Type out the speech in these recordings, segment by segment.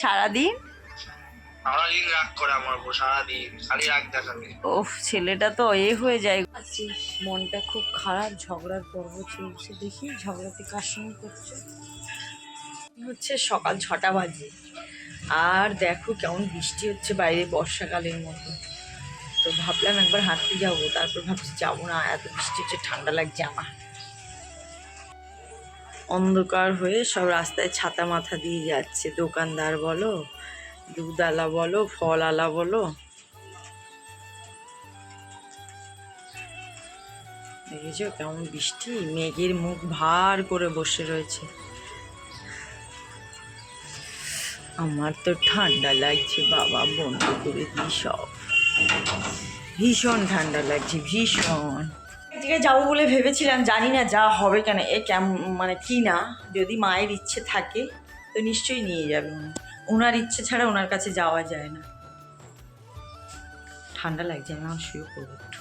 সারাদিন সারাদিন রাগ করে আমার উপর, সারাদিন খালি রাগ দেখাবে। ওফ, ছেলেটা তো হয়ে যায়। মনটা খুব খারাপ, ঝগড়ার পর্ব চলছে। দেখি ঝগড়াতে কার সঙ্গে করছে। হচ্ছে সকাল 6টা বাজে, আর দেখো কেমন বৃষ্টি হচ্ছে বাইরে, বর্ষাকালের মতো। তো ভাবলাম একবার হাঁটতে যাবো, তারপর ভাবছি যাবো না, এত বৃষ্টি হচ্ছে, ঠান্ডা লাগছে আমার। অন্ধকার হয়ে সব রাস্তায় ছাতা মাথা দিয়ে যাচ্ছে, দোকানদার বলো, দুধওয়ালা বলো, ফলওয়ালা বলো। দেখেছো কেমন বৃষ্টি, মেঘের মুখ ভার করে বসে রয়েছে। আমার তো ঠান্ডা লাগছে বাবা, বন্ধ করে দিই সব। ভীষণ ঠান্ডা লাগছে, ভীষণ। এক জায়গায় যাবো বলে ভেবেছিলাম, জানি না যা হবে কেন, মানে কি না, যদি মায়ের ইচ্ছে থাকে তো নিশ্চয়ই নিয়ে যাবে। ওনার ইচ্ছে ছাড়া ওনার কাছে যাওয়া যায় না। ঠান্ডা লাগছে, আমি আমার শুয়ে পড়বো একটু।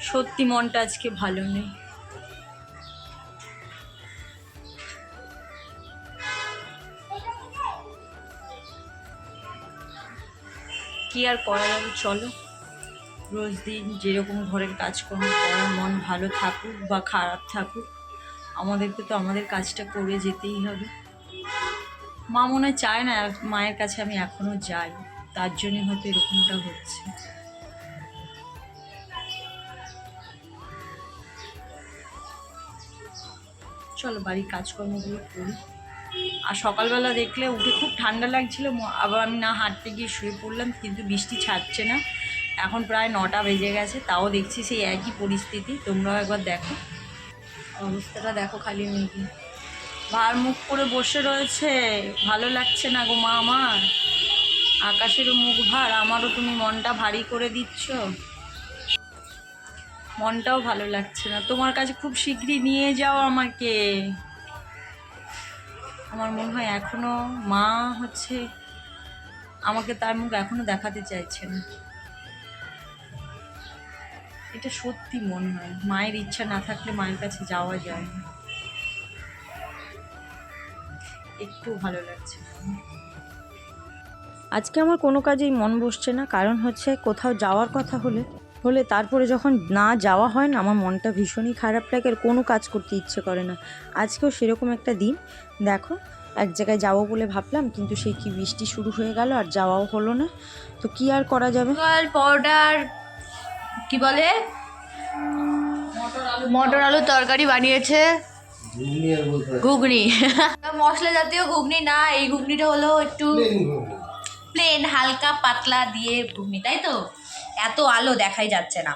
সত্যি মনটা আজকে ভালো নেই। কি আর করা যাবে, চলো রোজ দিন যেরকম ঘরের কাজকর্ম করার, মন ভালো থাকুক বা খারাপ থাকুক, আমাদেরকে তো আমাদের কাজটা করে যেতেই হবে। মা মনে হয় চায় না মায়ের কাছে আমি এখনো যাই, তার জন্য হয়তো এরকমটা হচ্ছে। চলো বাড়ির কাজকর্মগুলো করি। আর সকালবেলা দেখলে উঠে খুব ঠান্ডা লাগছিল, আবার আমি না হাঁটতে গিয়ে শুয়ে পড়লাম, কিন্তু বৃষ্টি ছাড়ছে না। এখন প্রায় 9টা বেজে গেছে, তাও দেখছি সেই একই পরিস্থিতি। তোমরাও একবার দেখো অবস্থাটা, দেখো খালি মেঘে ভার মুখ করে বসে রয়েছে। ভালো লাগছে না গো মা আমার, আকাশেরও মুখ ভার, আমারও তুমি মনটা ভারী করে দিচ্ছ। মনটাও ভালো লাগছে না, তোমার কাছে খুব শীঘ্রই নিয়ে যাও আমাকে। আমার মনে হয় এখনো মা হচ্ছে আমাকে তার মুখ এখনো দেখাতে চাইছে না। এটা সত্যি মনে হয়, মায়ের ইচ্ছা না থাকলে মায়ের কাছে যাওয়া যায় না। একটু ভালো লাগছে না। আজকে আমার কোনো কাজেই মন বসছে না, কারণ হচ্ছে কোথাও যাওয়ার কথা হলে তারপরে যখন না যাওয়া হয় না, আমার মনটা ভীষণই খারাপ লাগে, আর কোনো কাজ করতে ইচ্ছে করে না। আজকেও সেরকম একটা দিন। দেখো এক জায়গায় যাবো বলে ভাবলাম, কিন্তু সেই কি বৃষ্টি শুরু হয়ে গেল, আর যাওয়াও হলো না। তো কি আর করা যাবে। পাউডার কি বলে, মটর আলুর তরকারি বানিয়েছে, ঘুগনি। মশলা জাতীয় ঘুগনি না, এই ঘুগনিটা হলো একটু প্লেন, হালকা পাতলা দিয়ে ঘুগনি, তাই তো। এত আলো দেখাই যাচ্ছে না,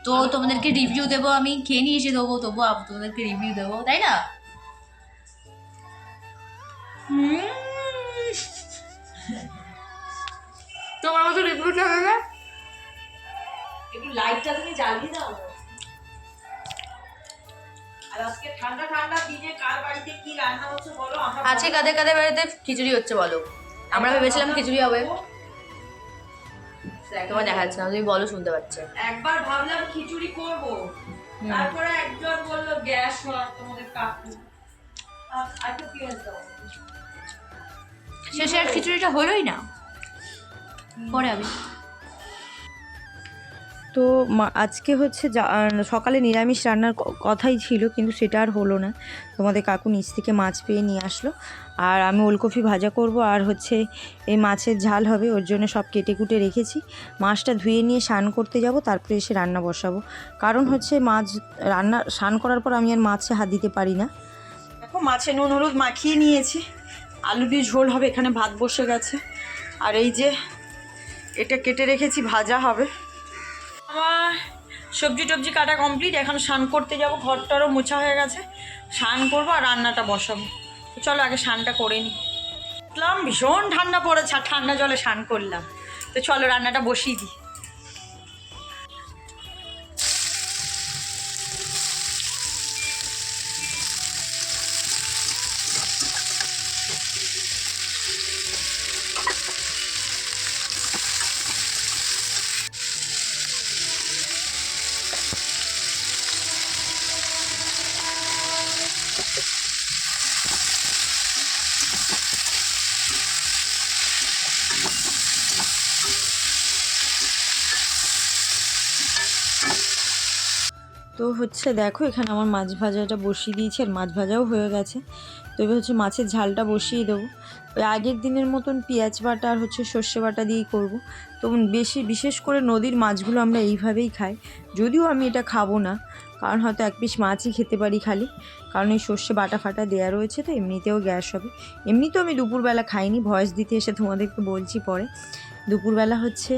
তো তোমাদেরকে রিভিউ দেবো। আমি খেয়ে নিয়ে এসে দেবো, তবু তোমাদেরকে রিভিউ দেবো, তাই না। তোমার মতো রিভিউ চাবে না, একটু লাইটটা তুমি জ্বালিয়ে দাও। আর আজকে ঠান্ডা ঠান্ডা দিনে কার বাড়িতে কি রান্না হচ্ছে বলো। আজকে কাদের কাদের বাড়িতে খিচুড়ি হচ্ছে বলো। আমরা ভেবেছিলাম খিচুড়ি হবে, তোমার দেখা যাচ্ছে না, তুমি বলো, শুনতে পাচ্ছে। একবার ভাবলাম খিচুড়ি করব, তারপরে একজন বললো গ্যাস হয় তোমাদের কাকু, আর তো পেঁয়াজ দাও। শেষে আর খিচুড়িটা হলোই না, পরে আমি তো আজকে হচ্ছে সকালে নিরামিষ রান্নার কথাই ছিল, কিন্তু সেটা আর হলো না। তোমাদের কাকু নিচ থেকে মাছ পেয়ে নিয়ে আসলো, আর আমি ওলকপি ভাজা করব, আর হচ্ছে এই মাছের ঝাল হবে, ওর জন্য সব কেটে কুটে রেখেছি। মাছটা ধুয়ে নিয়ে স্নান করতে যাব, তারপরে এসে রান্না বসাবো। কারণ হচ্ছে মাছ স্নান করার পর আমি আর মাছে হাত দিতে পারি না। দেখো মাছে নুন হলুদ মাখিয়ে নিয়েছি, আলু দিয়ে ঝোল হবে, এখানে ভাত বসে গেছে, আর এই যে এটা কেটে রেখেছি, ভাজা হবে। আমার সবজি টবজি কাটা কমপ্লিট, এখন স্নান করতে যাব, ঘরটারও মোছা হয়ে গেছে, স্নান করবো আর রান্নাটা বসাবো। তো চলো আগে স্নানটা করে নিই। দেখলাম ভীষণ ঠান্ডা পড়েছে, আর ঠান্ডা জলে স্নান করলাম। তো চলো রান্নাটা বসিয়ে দিই। তো হচ্ছে দেখো এখানে আমার মাছ ভাজাটা বসিয়ে দিয়েছি, আর মাছ ভাজাও হয়ে গেছে। তো এবার হচ্ছে মাছের ঝালটা বসিয়ে দেবো। ওই আগের দিনের মতন পেঁয়াজ বাটা আর হচ্ছে সর্ষে বাটা দিয়েই করব। তো বিশেষ করে নদীর মাছগুলো আমরা এইভাবেই খাই, যদিও আমি এটা খাবো না, কারণ হয়তো এক পিস মাছই খেতে পারি খালি, কারণ এই সর্ষে বাটা ফাটা দেওয়া রয়েছে, তো এমনিতেও গ্যাস হবে। এমনিতেও আমি দুপুরবেলা খাইনি, ভয়েস দিতে এসে তোমাদেরকে বলছি পরে। দুপুরবেলা হচ্ছে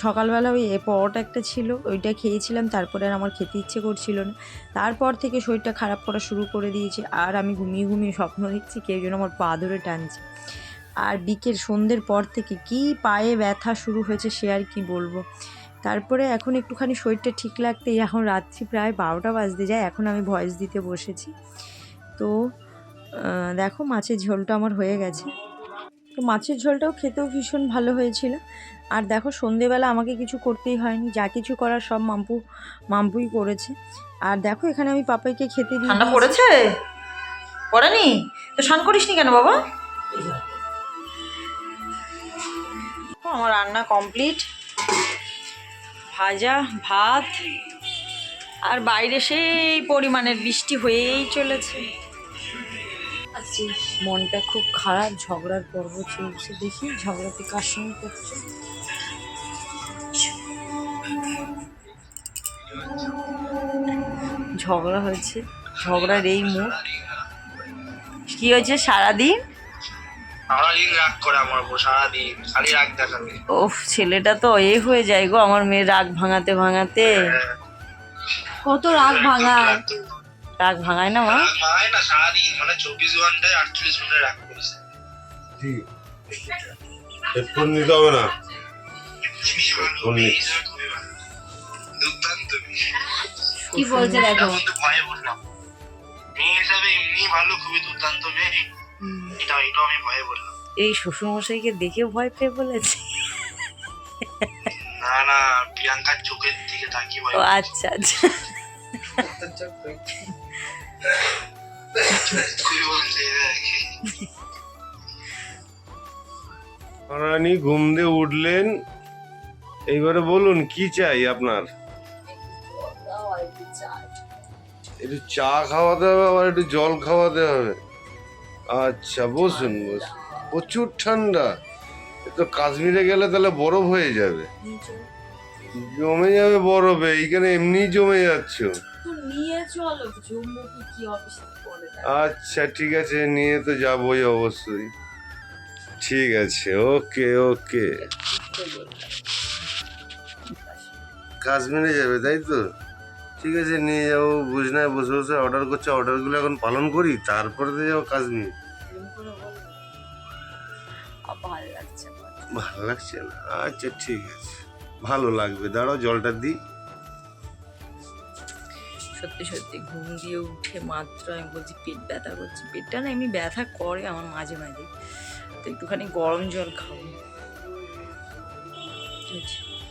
সকালবেলা ওই পরোটা একটা ছিল, ওইটা খেয়েছিলাম, তারপরে আর আমার খেতে ইচ্ছে করছিল না। তারপর থেকে শরীরটা খারাপ করা শুরু করে দিয়েছে, আর আমি ঘুমিয়ে ঘুমিয়ে স্বপ্ন দেখছি কেউ যেন আমার পা ধরে টানছে। আর সন্ধ্যের পর থেকে কি পায়ে ব্যথা শুরু হয়েছে সে আর কি বলবো। তারপরে এখন একটুখানি শরীরটা ঠিক লাগতেই এখন রাত্রি প্রায় 12টা বাজতে যায়, এখন আমি ভয়েস দিতে বসেছি। তো দেখো মাছের ঝোলটা আমার হয়ে গেছে। তো মাছের ঝোলটাও খেতেও ভীষণ ভালো হয়েছিল। আর দেখো সন্ধেবেলা আমাকে কিছু করতেই হয়নি, যা কিছু করার সব মাম্পুই করেছে। আর দেখো এখানে আমি পাপাইকে খেতে দিই। ঠান্ডা পড়েছে? পড়েনি তো? স্নান করিসনি কেন বাবা? আমার রান্না কমপ্লিট, ভাজা ভাত, আর বাইরে সেই পরিমাণের বৃষ্টি হয়েই চলেছে। মনটা খুব খারাপ, ঝগড়ার পর্ব চলছে। দেখি ঝগড়াতে কার সঙ্গে করছে। ঝগড়া হয়েছে, ঝগড়ার এই মুখ। কি হয়েছে সারাদিন? সারাদিন রাগ করে আমার উপর, সারাদিন খালি রাগ দেখাবে। ওফ, ছেলেটা তো হয়ে যায় গো আমার মেয়ে, রাগ ভাঙাতে ভাঙাতে। কত রাগ ভাঙায়। রাগ ভাঙায় না মা? রাগ ভাঙায় না, সারাদিন মানে 24 ঘন্টায় 48 ঘন্টায় রাগ করেছে। ঠিক হেডফোন নিতে হবে না। দুর্দান্ত কি বলছে দেখো। আমি তো ভয়ে বললাম, মেয়ে হিসাবে এমনি ভালো, খুবই দুর্দান্ত মেয়ে, এটাও আমি ভয়ে বললাম। এই শ্বশুরমশাইকে দেখে ভয় পেয়ে বলেছে? না না, প্রিয়াঙ্কার চোখের দিকে তাকিয়ে ভয় ও আচ্ছা আচ্ছা। রানী ঘুম দিয়ে উঠলেন, এইবারে বলুন কি চাই আপনার? একটু চা খাওয়াতে হবে, আবার একটু জল খাওয়াতে হবে। আচ্ছা বসুন বসুন। প্রচুর ঠান্ডা, এ তো কাশ্মীরে গেলে তাহলে বরফ হয়ে যাবে, জমে যাবে বরফে, এইখানে এমনি জমে যাচ্ছ। আচ্ছা ঠিক আছে, নিয়ে তো যাবোই অবশ্যই। ঠিক আছে, ওকে ওকে। কাশ্মীরে যাবে তাই তো? ঠিক আছে নিয়ে যাবো। বুঝনায় বসে বসে অর্ডার করছে, অর্ডারগুলো এখন পালন করি, তারপরে তো যাবো কাশ্মীর। ভালো লাগছে না? আচ্ছা ঠিক আছে, ভালো লাগবে, দাঁড়াও জলটা দিই। সত্যি সত্যি ঘুম দিয়ে উঠে মাত্র আমি বলছি পেট ব্যথা করছে। পেটটা না এমনি ব্যথা করে আমার মাঝে মাঝে, তো একটুখানি গরম জল খাবো।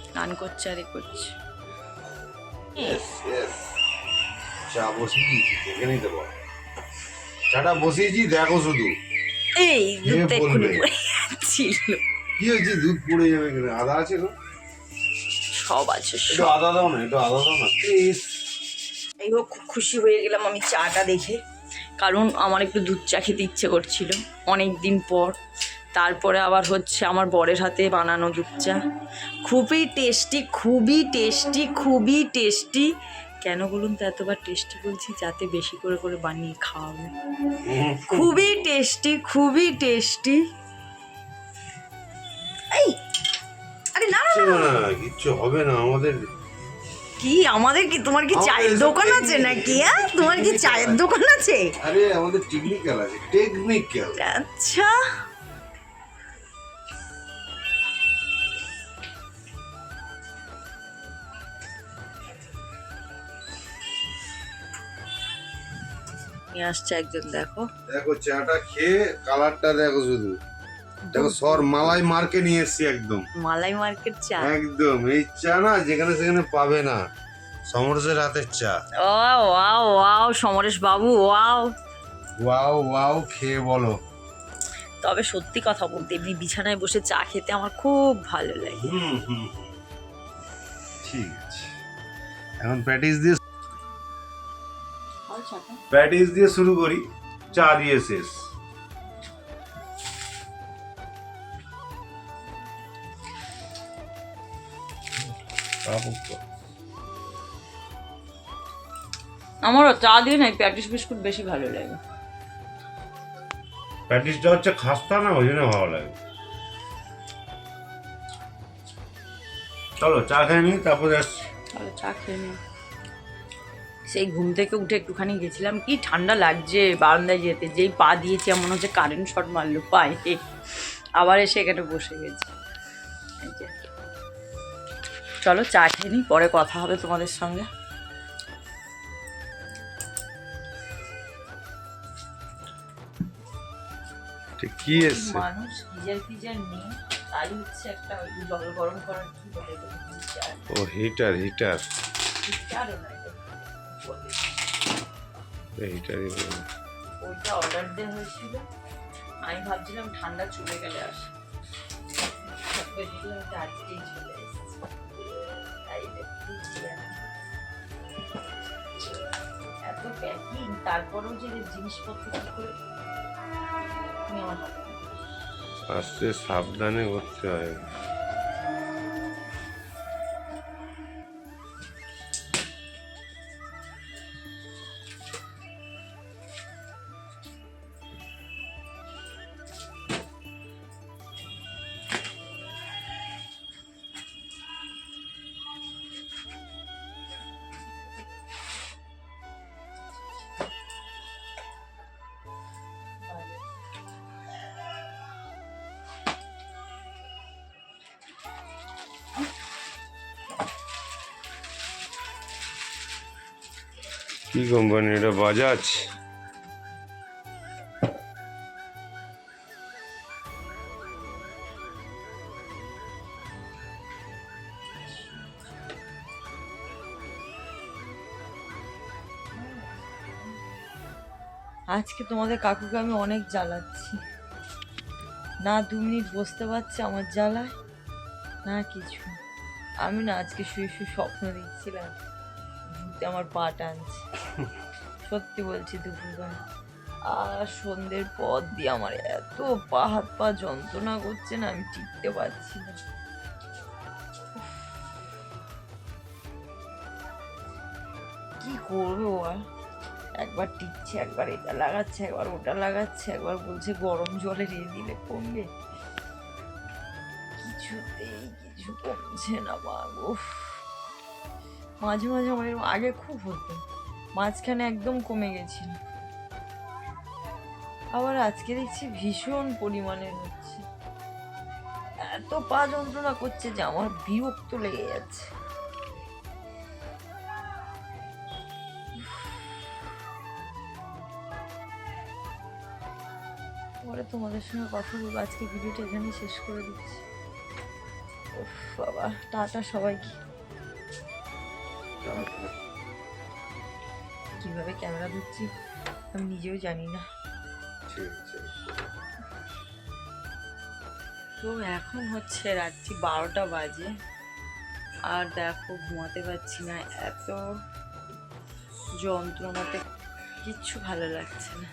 স্নান করছে আর এ করছে। চা বসিয়েছি, দেখে নিতে পারো। চাটা বসিয়েছি, দেখো শুধু। এই দুধটা কে এক্ষুনি বলবে? পড়ে যাচ্ছিল। কি হয়েছে, দুধ পড়ে যাবে এখানে? আদা আছে গো? সব আছে একটু আদা দাও না, একটু আদা দাও না প্লিজ। এই হোক, খুব খুশি হয়ে গেলাম আমি চাটা দেখে, কারণ আমার একটু দুধ চা খেতে ইচ্ছে করছিল অনেক দিন পর। তারপরে আবার হচ্ছে আমার বরের হাতে বানানো দুধ চা, খুবই টেস্টি, খুবই টেস্টি, খুবই টেস্টি। কেন বলুন তো এতবার টেস্টি বলছি? যাতে বেশি করে করে বানিয়ে খাওয়াবে। খুবই টেস্টি, খুবই টেস্টি। এই আরে না না না, না কিচ্ছু হবে না আমাদের। কি আমাদের কি? তোমার কি চায়ের দোকান আছে নাকি? হ্যাঁ, তোমার কি চায়ের দোকান আছে? আরে আমাদের টেকনিক্যাল আছে, টেকনিক্যাল। আচ্ছা, নিয়ে আসছে একজন। দেখো দেখো চাটা খেয়ে কালারটা দেখো শুধু, দেখো সর মালাই মার্কে নিয়ে এসছি একদম। মালাই মার্কেট চা। একদম এই চা না যেখানে সেখানে পাবে না, সমরেশের হাতের চা। ওয়াও ওয়াও সমরেশ বাবু ওয়াও। ওয়াও ওয়াও খেয়ে বলো। তবে সত্যি কথা বলতে এমনি বিছানায় বসে চা খেতে আমার খুব ভালো লাগে। ঠিক আছে, এখন প্যাটিস দিয়ে শুরু করি, চা দিয়ে শেষ। আমারও চা দিয়ে নাই প্যাটিস বিস্কুট বেশি ভালো লাগে। প্যাটিসটা হচ্ছে খাস্তা না, ওই জন্য ভালো লাগে। চলো চা খেয়ে নিই, তারপরে আসছি। তাহলে চা খেয়ে নিই। সেই ঘুম থেকে উঠে একটুখানি গেছিলাম, কি ঠান্ডা লাগছে বারান্দায় যেতে, যেই পা দিয়েছি মনে হচ্ছে কারেন্ট শট মারলো পায়ে, আবার এসে এখানে বসে গেছি। এই যে। চলো চা খেয়ে নিই, পরে কথা হবে তোমাদের সঙ্গে। কি এসছে? মানুষ গিজার নেই, তাই হচ্ছে একটা জল গরম করার কি বলে ও হিটার হিটারই বলে। ওইটা অর্ডার দেওয়া হয়েছিল, আমি ভাবছিলাম ঠান্ডা চলে গেলে আসে, দেখলাম যে আজকেই চলে এসেছে। তাই দেখছি এত প্যাকিং, তারপরেও যে জিনিসপত্র কি করে তুমি আমার হাতে আস্তে সাবধানে করতে হয়। কি কোম্পানি এটা? বাজাজ। আজকে তোমাদের কাকুকে আমি অনেক জ্বালাচ্ছি, না 2 মিনিট বসতে পারছে আমার জ্বালায়, না কিছু। আমি না আজকে শুয়ে শুয়ে স্বপ্ন দেখছিলাম ভূতে আমার পা টানছে, সত্যি বলছি দুপুরবেলা। আর সন্ধ্যের পর দিয়ে আমার এত পা হাত পা যন্ত্রণা করছে না, আমি টিকতে পারছি না। কি করবো আর, একবার টিকছে, একবার এটা লাগাচ্ছে, একবার ওটা লাগাচ্ছে, একবার বলছে গরম জলে রেড়ে দিলে কমবে, কিছুতেই কিছু কমছে না মা। উফ, মাঝে মাঝে আমার এরকম আগে খুব হতো, মাঝখানে একদম কমে গেছিল, আবার আজকে দেখছি ভীষণ পরিমাণে হচ্ছে, এত পা যন্ত্রণা করছে যে আমার বিরক্ত লেগে যাচ্ছে। পরে তোমাদের সঙ্গে কথা বলবো, আজকে ভিডিওটা এখানেই শেষ করে দিচ্ছি। উফ বাবা, টাটা সবাইকে। কিভাবে ক্যামেরা ধরছি আমি নিজেও জানি না। তো এখন হচ্ছে রাত্রি 12টা বাজে, আর দেখো ঘুমাতে পারছি না, এত যন্ত্রণাতে কিচ্ছু ভালো লাগছে না।